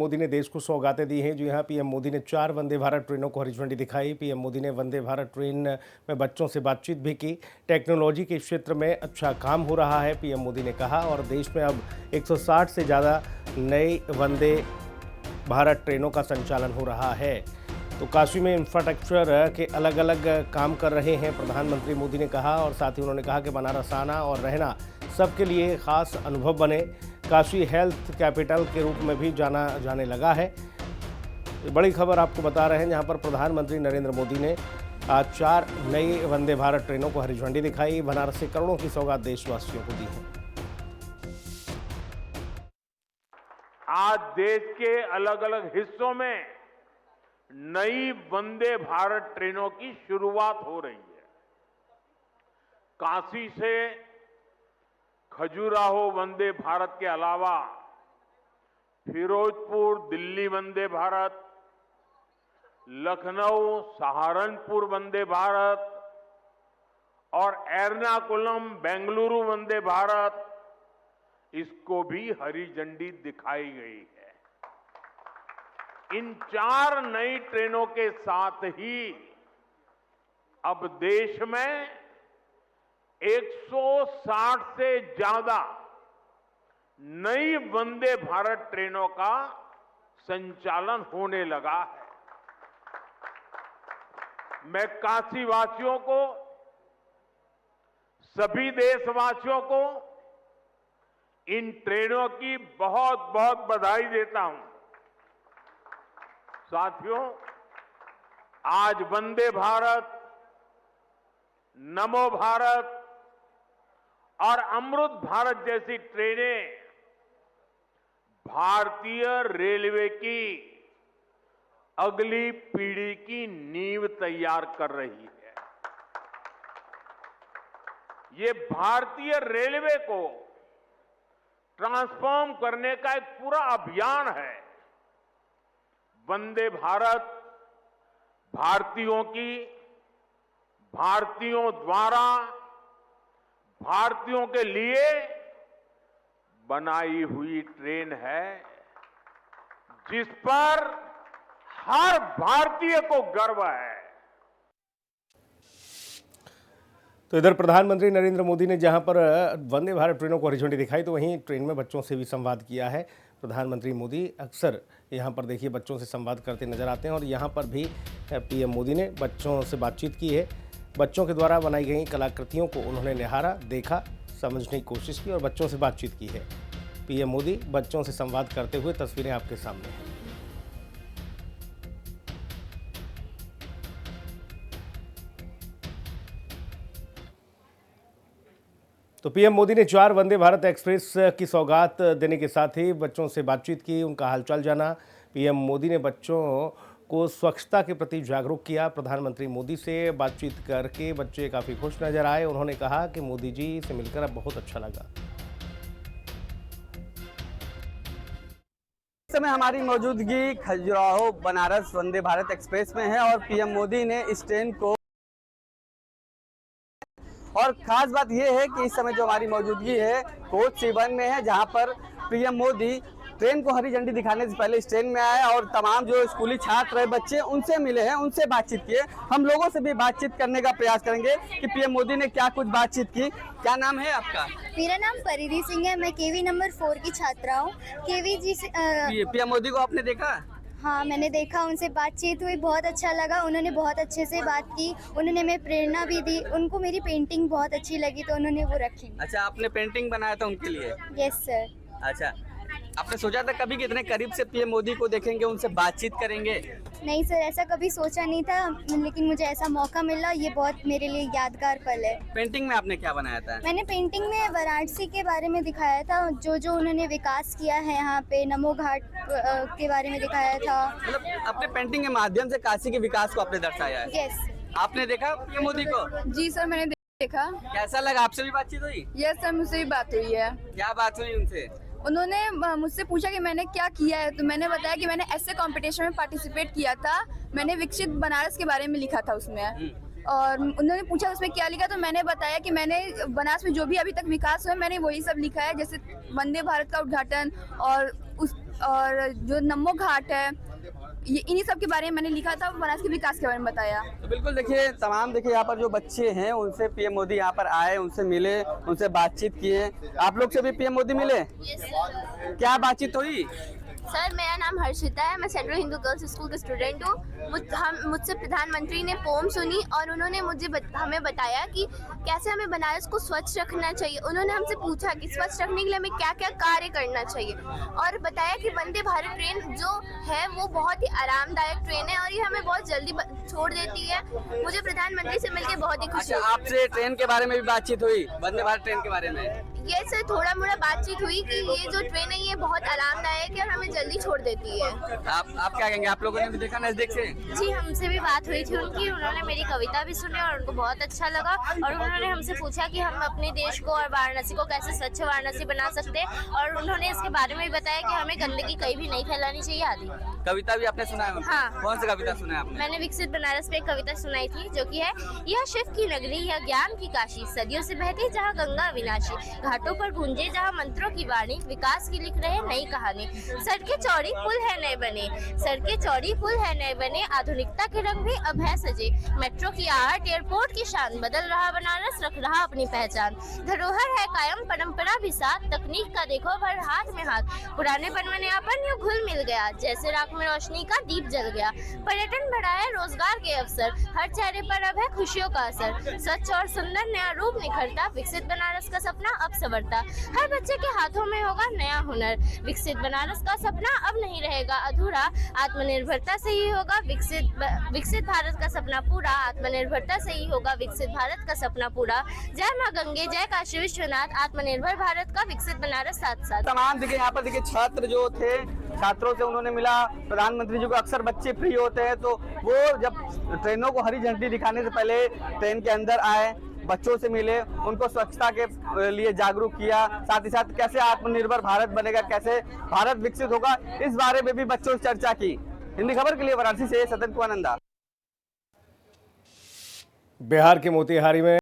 मोदी ने देश को सौगातें दी हैं। जी हाँ, पीएम मोदी ने 4 वंदे भारत ट्रेनों को हरी झंडी दिखाई। पीएम मोदी ने वंदे भारत ट्रेन में बच्चों से बातचीत भी की। टेक्नोलॉजी के क्षेत्र में अच्छा काम हो रहा है, पीएम मोदी ने कहा। और देश में अब 160 से ज़्यादा नई वंदे भारत ट्रेनों का संचालन हो रहा है। तो काशी में इंफ्रास्ट्रक्चर के अलग अलग काम कर रहे हैं, प्रधानमंत्री मोदी ने कहा। और साथ ही उन्होंने कहा कि बनारस आना और रहना सबके लिए खास अनुभव बने। काशी हेल्थ कैपिटल के रूप में भी जाना जाने लगा है। बड़ी खबर आपको बता रहे हैं, जहां पर प्रधानमंत्री नरेंद्र मोदी ने आज 4 नई वंदे भारत ट्रेनों को हरी झंडी दिखाई। बनारस से करोड़ों की सौगात देशवासियों को दी है। आज देश के अलग अलग हिस्सों में नई वंदे भारत ट्रेनों की शुरुआत हो रही है। काशी से खजुराहो वंदे भारत के अलावा फिरोजपुर दिल्ली वंदे भारत, लखनऊ सहारनपुर वंदे भारत और एर्नाकुलम बेंगलुरु वंदे भारत, इसको भी हरी झंडी दिखाई गई है। इन 4 नई ट्रेनों के साथ ही अब देश में 160 से ज्यादा नई वंदे भारत ट्रेनों का संचालन होने लगा है। मैं काशी वासियों को, सभी देशवासियों को इन ट्रेनों की बहुत बहुत बधाई देता हूं। साथियों, आज वंदे भारत, नमो भारत और अमृत भारत जैसी ट्रेनें भारतीय रेलवे की अगली पीढ़ी की नींव तैयार कर रही है। ये भारतीय रेलवे को ट्रांसफॉर्म करने का एक पूरा अभियान है। वंदे भारत भारतीयों की, भारतीयों द्वारा, भारतीयों के लिए बनाई हुई ट्रेन है, जिस पर हर भारतीय को गर्व है। तो इधर प्रधानमंत्री नरेंद्र मोदी ने जहां पर वंदे भारत ट्रेनों को हरी झंडी दिखाई, तो वहीं ट्रेन में बच्चों से भी संवाद किया है। प्रधानमंत्री मोदी अक्सर यहां पर देखिए बच्चों से संवाद करते नजर आते हैं और यहां पर भी पीएम मोदी ने बच्चों से बातचीत की है। बच्चों के द्वारा बनाई गई कलाकृतियों को उन्होंने निहारा, देखा, समझने की कोशिश की और बच्चों से बातचीत की है। पीएम मोदी बच्चों से संवाद करते हुए तस्वीरें आपके सामने हैं। तो पीएम मोदी ने 4 वंदे भारत एक्सप्रेस की सौगात देने के साथ ही बच्चों से बातचीत की, उनका हालचाल जाना। पीएम मोदी ने बच्चों को स्वच्छता के प्रति जागरूक किया। प्रधानमंत्री मोदी से बातचीत करके बच्चे काफ़ी खुश नजर आए। उन्होंने कहा कि मोदी जी से मिलकर अब बहुत अच्छा लगा। इस समय हमारी मौजूदगी खजुराहो बनारस वंदे भारत एक्सप्रेस में है और पीएम मोदी ने इस ट्रेन को, और खास बात यह है कि इस समय जो हमारी मौजूदगी है कोच C1 में है, जहां पर पीएम मोदी ट्रेन को हरी झंडी दिखाने से पहले इस ट्रेन में आए और तमाम जो स्कूली छात्र है, बच्चे, उनसे मिले हैं, उनसे बातचीत किए। हम लोगों से भी बातचीत करने का प्रयास करेंगे कि पीएम मोदी ने क्या कुछ बातचीत की। क्या नाम है आपका? मेरा नाम परिधि सिंह है। मैं केवी नंबर 4 की छात्रा हूँ। केवी जी से पीएम मोदी को आपने देखा? हाँ, मैंने देखा, उनसे बातचीत हुई, बहुत अच्छा लगा। उन्होंने बहुत अच्छे से बात की, उन्होंने हमें प्रेरणा भी दी। उनको मेरी पेंटिंग बहुत अच्छी लगी तो उन्होंने वो रखी। अच्छा, आपने पेंटिंग बनाया था उनके लिए? Yes sir. अच्छा, आपने सोचा था कभी कितने करीब से पीएम मोदी को देखेंगे, उनसे बातचीत करेंगे? नहीं सर, ऐसा कभी सोचा नहीं था, लेकिन मुझे ऐसा मौका मिला, ये बहुत मेरे लिए यादगार पल है। पेंटिंग में आपने क्या बनाया था? मैंने पेंटिंग में वाराणसी के बारे में दिखाया था, जो जो उन्होंने विकास किया है यहाँ पे, नमो घाट के बारे में दिखाया था। मतलब अपने पेंटिंग के माध्यम से काशी के विकास को आपने दर्शाया है? यस। आपने देखा पीएम मोदी को? जी सर, मैंने देखा। कैसा लगा? आपसे भी बातचीत हुई? यस सर, मुझसे भी बात हुई है। क्या बात हुई उनसे? उन्होंने मुझसे पूछा कि मैंने क्या किया है, तो मैंने बताया कि मैंने ऐसे कंपटीशन में पार्टिसिपेट किया था। मैंने विकसित बनारस के बारे में लिखा था उसमें। और उन्होंने पूछा उसमें क्या लिखा, तो मैंने बताया कि मैंने बनारस में जो भी अभी तक विकास हुआ है मैंने वही सब लिखा है, जैसे वंदे भारत का उद्घाटन और और जो नमो घाट है, ये इन्हीं सब के बारे में मैंने लिखा था, बनारस के विकास के बारे में बताया। तो बिल्कुल देखिए, तमाम देखिए यहाँ पर जो बच्चे हैं उनसे पीएम मोदी यहाँ पर आए, उनसे मिले, उनसे बातचीत किए। आप लोग से भी पीएम मोदी मिले? क्या बातचीत हुई? सर, मेरा नाम हर्षिता है, मैं सेंट्रल हिंदू गर्ल्स स्कूल का स्टूडेंट हूँ। मुझसे प्रधानमंत्री ने पोम सुनी और उन्होंने हमें बताया कि कैसे हमें बनारस को स्वच्छ रखना चाहिए। उन्होंने हमसे पूछा कि स्वच्छ रखने के लिए हमें क्या क्या कार्य करना चाहिए, और बताया कि वंदे भारत ट्रेन जो है वो बहुत ही आरामदायक ट्रेन है और ये हमें बहुत जल्दी छोड़ देती है। मुझे प्रधानमंत्री से मिलकर बहुत ही खुशी हुई। आपसे ट्रेन के बारे में भी बातचीत हुई, वंदे भारत ट्रेन के बारे में? ये सर थोड़ा मोड़ा बातचीत हुई कि ये जो ट्रेन है ये बहुत आरामदायक है और हमें जल्दी छोड़ देती है। आप क्या कहेंगे? आप लोगों ने भी देखा नजदीक से? जी, हमसे भी बात हुई थी उनकी, उन्होंने मेरी कविता भी सुनी और उनको बहुत अच्छा लगा, और उन्होंने हमसे पूछा कि हम अपने देश को और वाराणसी को कैसे स्वच्छ वाराणसी बना सकते हैं, और उन्होंने इसके बारे में भी बताया कि हमें गंदगी कहीं भी नहीं फैलानी चाहिए आदि। कविता भी आपने सुना है? हाँ। कौन सी कविता सुना है आपने? मैंने विकसित बनारस पे एक कविता सुनाई थी जो कि है, यह शिव की नगरी, यह ज्ञान की काशी, सदियों से बहती जहाँ गंगा अविनाशी, घाटों पर गूंजे जहाँ मंत्रों की वाणी, विकास की लिख रहे नई कहानी। सड़कें चौड़ी पुल है नए बने, सड़कें चौड़ी पुल है नए बने, आधुनिकता के रंग भी अब है सजे, मेट्रो की आहट, एयरपोर्ट की शान, बदल रहा बनारस, रख रहा अपनी पहचान। धरोहर है कायम, परंपरा भी साथ, तकनीक का देखो भर हाथ में हाथ, पुराने पन में नयापन यूं घुल मिल गया, जैसे राख में रोशनी का दीप जल गया। पर्यटन बढ़ा है रोजगार के अवसर, हर चेहरे पर अब है खुशियों का असर, स्वच्छ और सुंदर नया रूप निखरता, विकसित बनारस का सपना अब संवरता। हर बच्चे के हाथों में होगा नया हुनर, विकसित बनारस का सपना अब नहीं रहेगा अधूरा, आत्मनिर्भरता से ही होगा विकसित भारत का सपना पूरा, आत्मनिर्भरता से ही होगा विकसित भारत का सपना पूरा। जय माँ गंगे, जय काशी विश्वनाथ, आत्मनिर्भर भारत का विकसित बनारस साथ साथ। तमाम देखिए यहाँ पर देखिए छात्र जो थे, छात्रों से उन्होंने मिला। प्रधानमंत्री जी को अक्सर बच्चे फ्री होते हैं तो वो जब ट्रेनों को हरी झंडी दिखाने से पहले ट्रेन के अंदर आए, बच्चों से मिले, उनको स्वच्छता के लिए जागरूक किया, साथ ही साथ कैसे आत्मनिर्भर भारत बनेगा, कैसे भारत विकसित होगा, इस बारे में भी बच्चों से चर्चा की। हिंदी खबर के लिए वाराणसी से सतन कुमार नंदा। बिहार के मोतिहारी में